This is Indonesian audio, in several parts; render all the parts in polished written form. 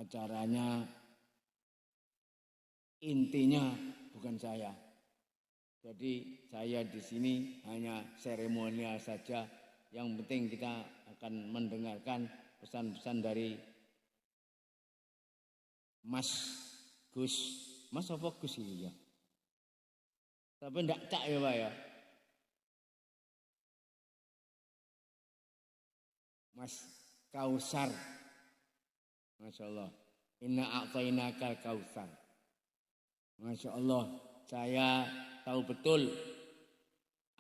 acaranya intinya bukan saya. Jadi saya di sini hanya seremonial saja. Yang penting kita akan mendengarkan pesan-pesan dari Mas Gus. Mas apa Gus ini ya? Tapi enggak cak ya Pak ya. Mas Kausar. Masya Allah. Inna a'tainakal kausar. Masya Allah. Saya tahu betul.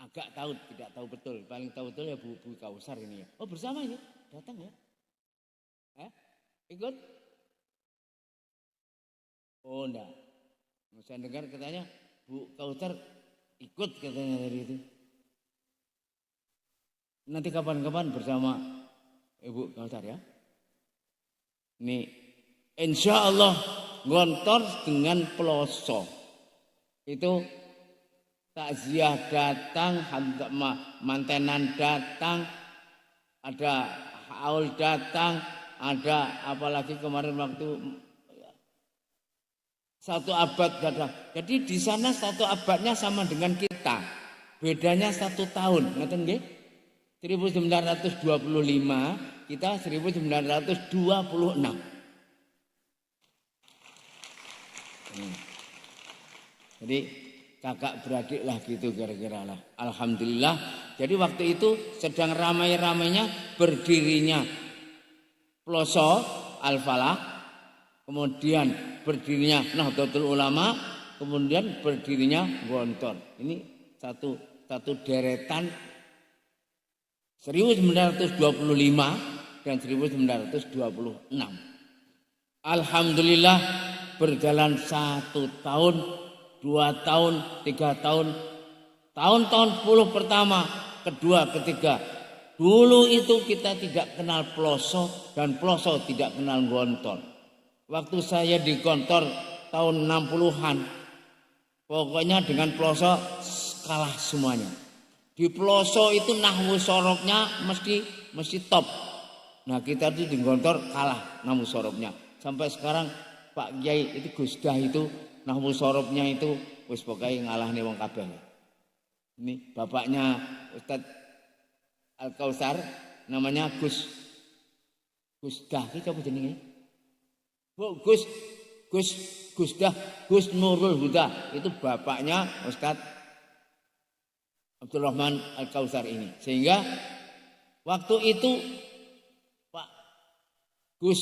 Agak tahu, tidak tahu betul. Paling tahu betul ya Bu Kausar ini ya. Oh bersama ya? Datang ya? Ikut? Oh enggak. Saya dengar katanya Bu Kausar ikut katanya dari itu. Nanti kapan-kapan bersama Ibu Kausar ya. Ini insya Allah ngontor dengan peloso. Itu takziah datang, mantenan datang, ada haul datang, ada apalagi kemarin waktu satu abad datang. Jadi di sana satu abadnya sama dengan kita, bedanya 1 tahun. Ngerti nggih? 1925, kita 1926. Jadi kakak beradik lah gitu kira-kira lah. Alhamdulillah. Jadi waktu itu sedang ramai-ramainya berdirinya Peloso Al-Falah, kemudian berdirinya Nahdlatul Ulama, kemudian berdirinya Gontor. Ini satu deretan 1925 dan 1926. Alhamdulillah berjalan 1 tahun, 2 tahun, 3 tahun, tahun-tahun 10 pertama, kedua, ketiga. Dulu itu kita tidak kenal Peloso dan Peloso tidak kenal Gontor. Waktu saya di Gontor tahun 60-an, pokoknya dengan Peloso kalah semuanya. Di Peloso itu nahwu sorobnya mesti top. Nah kita itu di Gontor kalah nahwu sorobnya. Sampai sekarang Pak Kiai itu Gusdah itu nahwu sorobnya itu wis pokoke ngalahne wong kabeh. Ini bapaknya Ustadz Al-Kausar namanya Gusdah iki apa jenenge? Gusdah Gus Nurul Huda itu bapaknya Ustadz Abdurrahman Al-Kausar ini. Sehingga waktu itu Pak Gus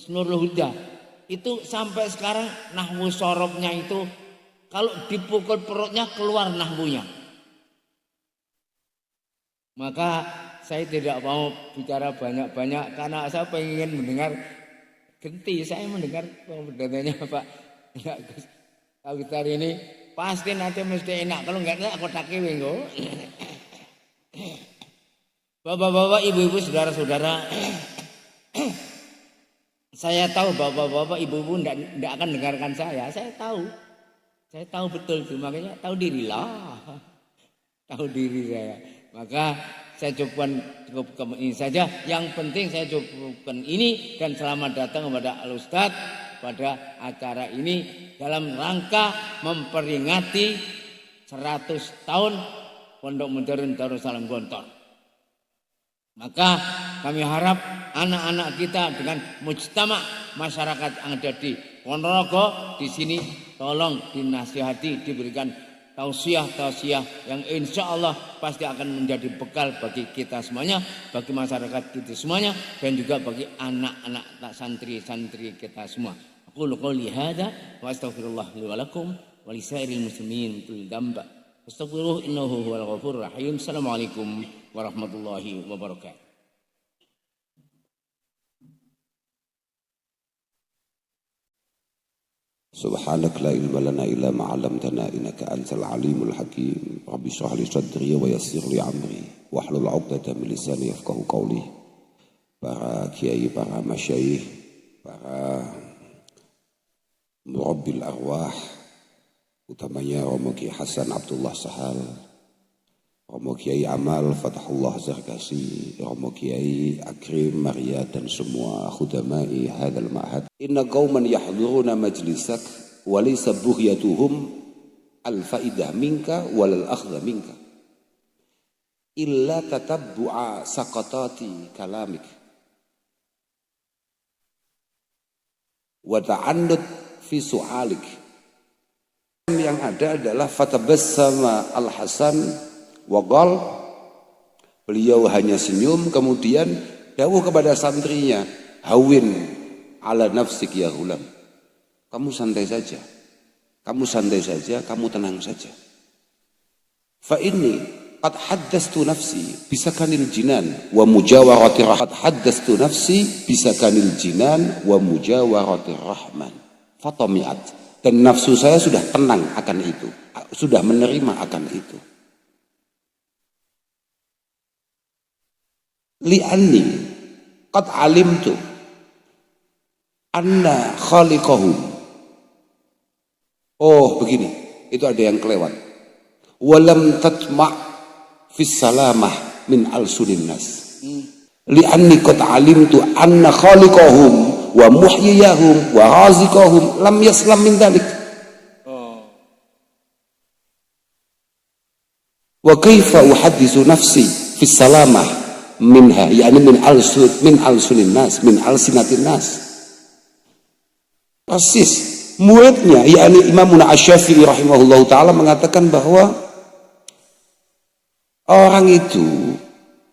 Nurul Huda itu sampai sekarang nahwu sorobnya itu kalau dipukul perutnya keluar nahwunya. Maka saya tidak mau bicara banyak-banyak karena saya pengen mendengar genti. Saya mendengar pembedanya Pak Gus Kausar ini pasti nanti mesti enak. Kalau enggak enak aku tak kiwe engko. Bapak-bapak, ibu-ibu, saudara-saudara, saya tahu bapak-bapak, ibu-ibu enggak akan dengarkan saya. Saya tahu betul itu. Makanya tahu dirilah. Tahu diri saya. Maka saya cukupkan ini saja. Yang penting saya cukupkan ini dan selamat datang kepada Al-Ustadz pada acara ini dalam rangka memperingati 100 tahun Pondok Modern Darussalam Gontor. Maka kami harap anak-anak kita dengan mujtama masyarakat yang ada di Ponorogo di sini tolong dinasihati, diberikan tausiah yang insya Allah pasti akan menjadi bekal bagi kita semuanya, bagi masyarakat kita semuanya, dan juga bagi anak-anak santri-santri kita semua. Aku qouli hadza wa astaghfirullah li wa lakum wa li sairil muslimin tul damba. Astaghfiruh innahu huwal ghafurur rahim. Assalamualaikum warahmatullahi wabarakatuh. سبحانك لا علم لنا إلا ما علمتنا إنك أنت العليم الحكيم رب اشرح لي صدري ويسر لي أمري واحلل عقدة من لساني يفقهوا قولي. Para kiai, para masyayikh, para murabbil arwah, utamanya Romo Ki Hasan Abdullah Sahal, Romo Kiai Amal, Fathullah Zarkasi, Romo Kiai Akrim, Maria dan semua khudamai hadal ma'had. Inna qauman yahduruna majlisak walaysa bughyatuhum al-faidah minka walal akhdha minka illa tatabbu'a saqatati kalamik wa ta'annud fi su'alik. Yang ada adalah fatabassama al-Hasan waqal, beliau hanya senyum kemudian dawuh kepada santrinya, hawin ala nafsik ya ghulam, kamu santai saja, kamu santai saja, kamu tenang saja. Fa inni qad haddastu nafsi bisakanil jinan wa mujawarati rahman, qad haddastu nafsi bisakanil jinan wa mujawarati rahman fatamiat, dan nafsu saya sudah tenang akan itu, sudah menerima akan itu. Li'anni qad alimtu anna khaliqahum. Oh begini, itu ada yang kelewat. Walam tatma' fis salamah min al-sunin nas. Li'anni qad alimtu anna khaliqahum wa muhyiyahum wa raziqahum lam yaslam min dhalik. Wa kaifa uhaddisu nafsi fis salamah minha, yakni min al-sunin nas, min al-sinatin nas. Persis muridnya, yakni Imam Asy-Syafi'i rahimahullahu taala mengatakan bahwa orang itu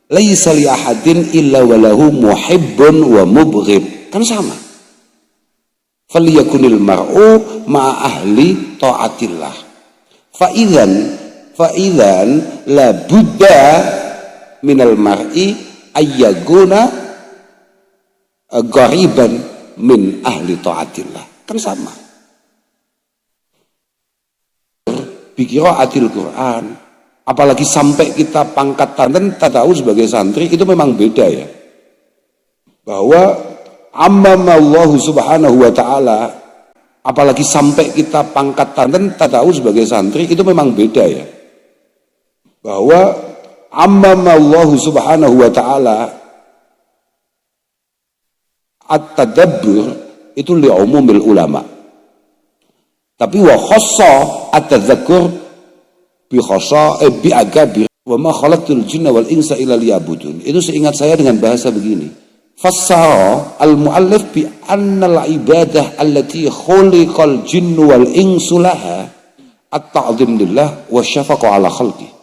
laisa li ahadin illa walahu muhibbun wa mubghid, kan sama. Falyakunil mar'u ma'a ahli ta'atillah. Fa idzan la budda minal mar'i ayyaguna ghariban min ahli ta'atillah, kan sama. Biqiraatil Quran, apalagi sampai kita pangkat tangan tahu sebagai santri, itu memang beda ya. Bahwa ammamallahu subhanahu wa ta'ala, apalagi sampai kita pangkat tangan tahu sebagai santri, itu memang beda ya. Bahwa ammamallahu subhanahu wa ta'ala at-tadabbur itu li umumil ulama, tapi wa khassa at-tadzakur bi khassa bi agabir wa ma khalaqtul jinna wal insa illa liya'budun. Itu seingat saya dengan bahasa begini, fassara al-muallif bi anna al-ibadah allati khuliqal jinnu wal insu laha at-ta'zim lillah wa syafaqah ala khalqi.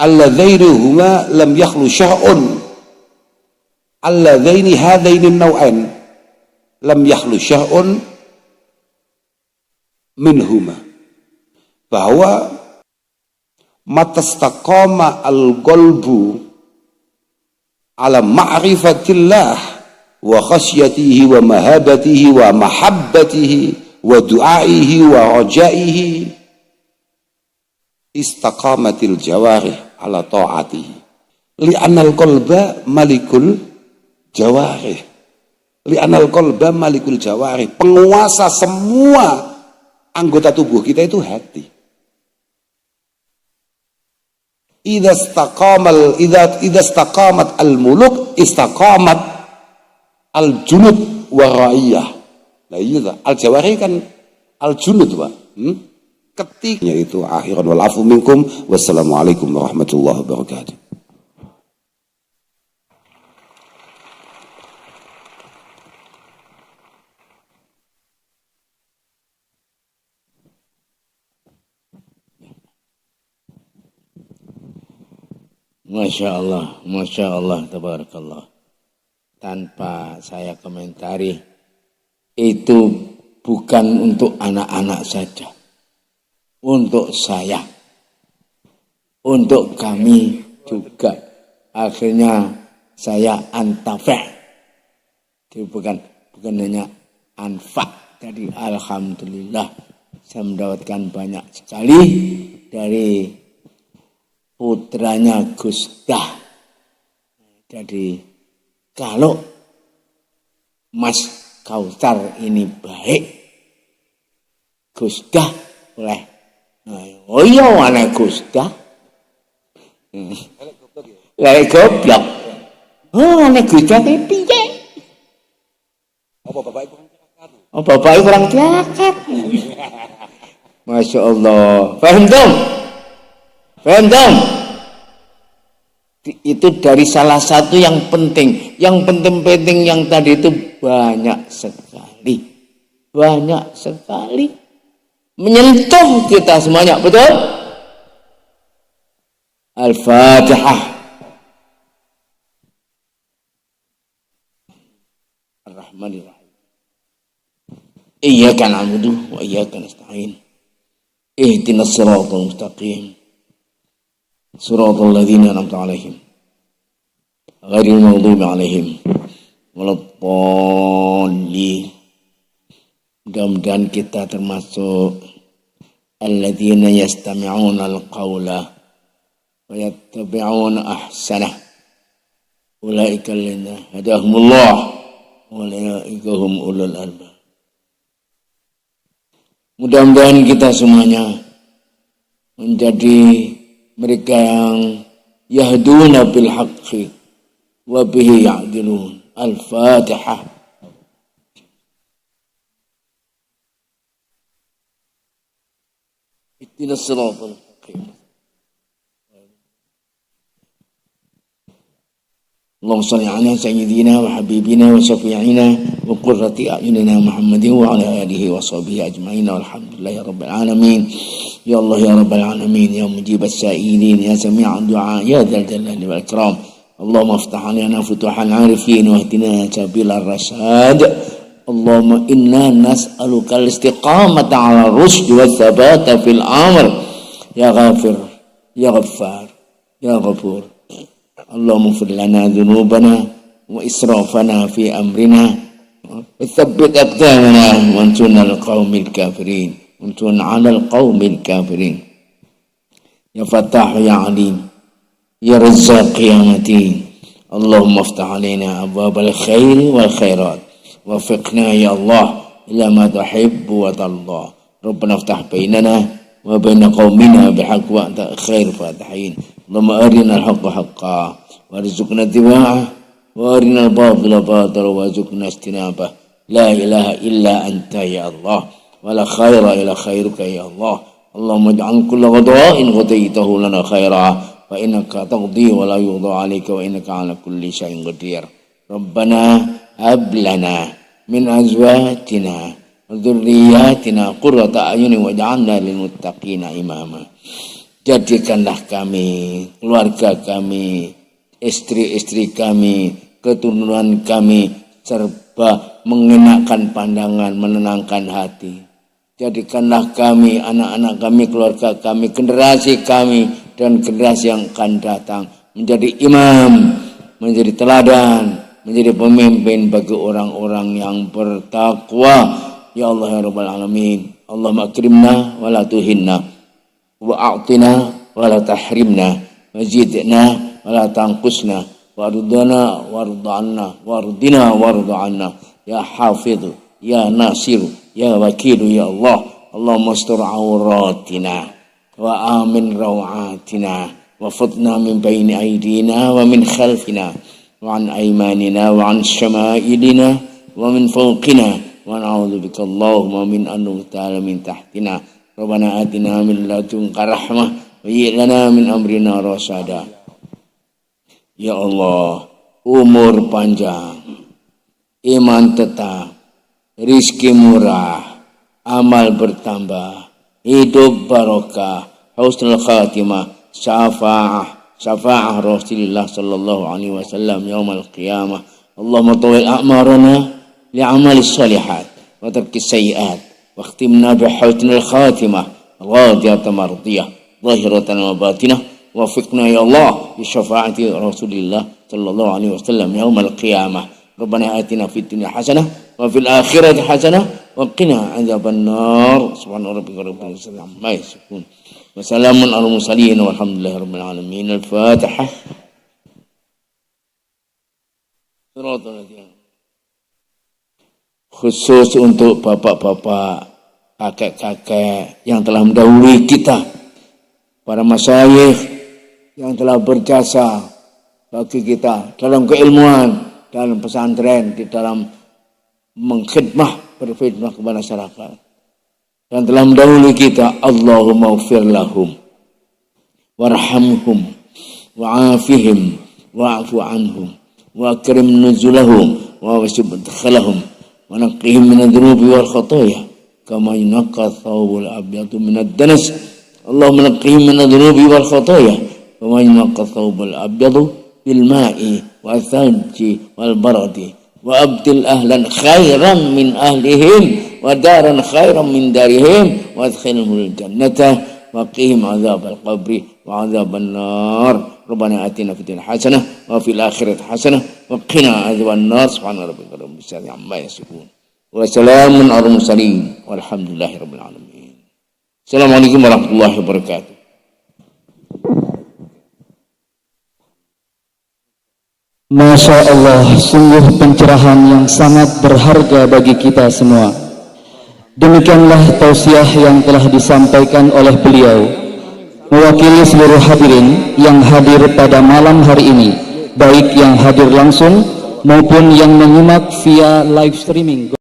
Alladzaini huma lam yakhlu syar'un, alladzaini hadaini an-naw'ain lam yakhlu syar'un minhuma. Bahwa matastaqama al-qalbu ala ma'rifatillah wa khasyatihi wa mahabatihi wa mahabbatihi wa du'aihi wa rajaihi istaqamatil jawarih ala ta'atihi. Li'anal qalba malikul jawarih. Li'anal qalba malikul jawarih. Penguasa semua anggota tubuh kita itu hati. Idza istaqamat al-muluk istaqamat al-junud wa ra'iyah. Nah iya, al-jawarih kan al-junud, Pak. Ketiknya itu akhiran wal afu minkum. Wassalamualaikum warahmatullahi wabarakatuh. Masya Allah, tabarakallah. Tanpa saya komentari, itu bukan untuk anak-anak saja, untuk saya, untuk kami juga. Akhirnya saya antafa', itu bukan hanya anfa'. Jadi alhamdulillah saya mendapatkan banyak sekali dari putranya Gus Dah. Jadi kalau Mas Kautsar ini baik, Gus Dah oleh. Oh iya anak Gusta. Lek goblok. Oh anak Gusta ki piye? Apa bapak ibu? Oh bapak kurang tiakat. Masya Allah. Paham dong? Paham dong? Itu dari salah satu yang penting. Yang penting-penting yang tadi itu banyak sekali. Banyak sekali. Menyentuh kita semuanya. Betul? Al-Fatihah. Ar-Rahmanir-Rahim. Iyyaka na'budu wa iyyaka nasta'in. Ihdinas siratal mustaqim. Siratal ladzina an'amta 'alaihim ghairil maghdubi 'alaihim waladdallin. Mudah-mudahan kita termasuk alladzina yastami'una al-qawla wa yattabi'una ahsanah. Ulaika alladzina hadahumullah wa ulaika hum ulul albab. Mudah-mudahan kita semuanya menjadi mereka yang yahduna bil haqqi wa bihi ya'dilun. Al-Fatihah. Ihdinas siratal mustaqim. Allahumma shalli ala sayyidina wa habibina wa syafi'ina wa qurrati a'yunina Muhammadin wa ala alihi wa sahbihi ajma'in walhamdulillahi rabbil alamin. Ya Allah ya rabbal alamin ya mujibas sa'ilin ya sami'ad du'a ya dzal jalali wal ikram. Allahumma iftah 'alaina futuhal 'arifin wa ihdina sabilar rasyad. Allahumma inna nas'aluka al-istiqamata 'ala rusyd wa tsabata fil amr. Ya Ghafir ya Ghaffar ya Ghafur. Allahumma ighfir lana dhunubana wa israfana fi amrina wa tsabbit aqdamana wa ansurna al-qaumil kafirin. Untun 'alal qaumil kafirin. Ya Fattah ya Alim ya Razzaq ya Matin. Allahumma iftah 'alaina abwabal khair wal khairat wafiqna ya Allah ila ma tuhibbu wa tarda. Rabbana iftah bainana wa baina qaumina bihaqq wa anta khair fatihin. Allahumma arina al-haqqa haqqan warzuqna ittiba'ah wa arina al-batila batilan warzuqna ijtinabah. La ilaha illa anta ya Allah. Wala khaira ila khairuka ya Allah. Allahumma ij'al kulla qada'in qadaitahu lana khaira fa innaka taqdi wa la yuqda 'alaika wa innaka 'ala kulli syai'in qadir. Rabbana hab lana min azwajina wa dzurriyyatina qurrata a'yunin waj'alna lil muttaqina imama. Jadikanlah kami, keluarga kami, istri-istri kami, keturunan kami serba mengenakan pandangan, menenangkan hati. Jadikanlah kami, anak-anak kami, keluarga kami, generasi kami, dan generasi yang akan datang menjadi imam, menjadi teladan, menjadi pemimpin bagi orang-orang yang bertakwa. Ya Allah ya Rabbal Alamin. Allahumma akrimna wa la tuhinna wa a'tina wa la tahrimna wa zidna wa la tanqusna wardana wardana wardina wardana ya hafidhu ya nasiru ya wakilu ya Allah. Allahumma astur auratina wa amin rawatina wa futna min baini aydina wa min khalfina wa an aymanina wa an syama'ilina wa min fawqina wa na'udzu bika Allahumma min an nughtala min tahtina. Rabbana atina min ladunka rahmah wa hayyi lana min amrina rasyada. Ya Allah, umur panjang, iman tetap, rizki murah, amal bertambah, hidup barokah, husnul khatimah, syafa'ah Rasulullah sallallahu alaihi wasallam yaumil qiyamah. Allahumma tawil a'marana li'amali shalihat wa tarki sayyi'at wa khtimna bi husnul khatimah radiyatan mardiyah zahiratan wa batinah. Wafiqna ya Allah bi syafaati Rasulillah sallallahu alaihi wasallam yaumil qiyamah. Rabbana atina fid dunya hasanah wa fil akhirati hasanah wa qina adzaban nar. Subhana rabbika rabbil izzati amma yasifun wa salamun alal mursalin walhamdulillahi rabbil alamin. Al-Fatihah. Khusus untuk bapak-bapak kakek-kakek yang telah mendahului kita, para masyayikh yang telah berjasa bagi kita dalam keilmuan, dalam pesantren, di dalam mengkhidmah, berkhidmah kepada masyarakat, dan telah mendahului kita. Allahumma ighfir lahum warhamhum wa'afihim wa'fu anhum wa akrim nuzulahum wa wasib madkhalahum wa naqqihim min adh-dhunubi wal khataaya kama yunqqa thawbul abyadu min ad-danas. Allahumma naqqihim min adh-dhunubi wal khataaya kama yunqqa thawbul abyadu bil ma'i wa thalji wal baradi wa abdil ahlan khairan min ahlihim wa daran khairan min darihim wa adkhilhumul jannata wa qihim adzabal qabri wa adzaban nar. Rabbana atina fid dunya hasanah wa fil akhirati hasanah wa qina adzaban nar. Subhana rabbika rabbil izzati amma yasifun wa salamun alal mursalin walhamdulillahi rabbil alamin. Assalamualaikum warahmatullahi wabarakatuh. Masya Allah, sungguh pencerahan yang sangat berharga bagi kita semua. Demikianlah tausiah yang telah disampaikan oleh beliau, mewakili seluruh hadirin yang hadir pada malam hari ini, baik yang hadir langsung maupun yang menyimak via live streaming.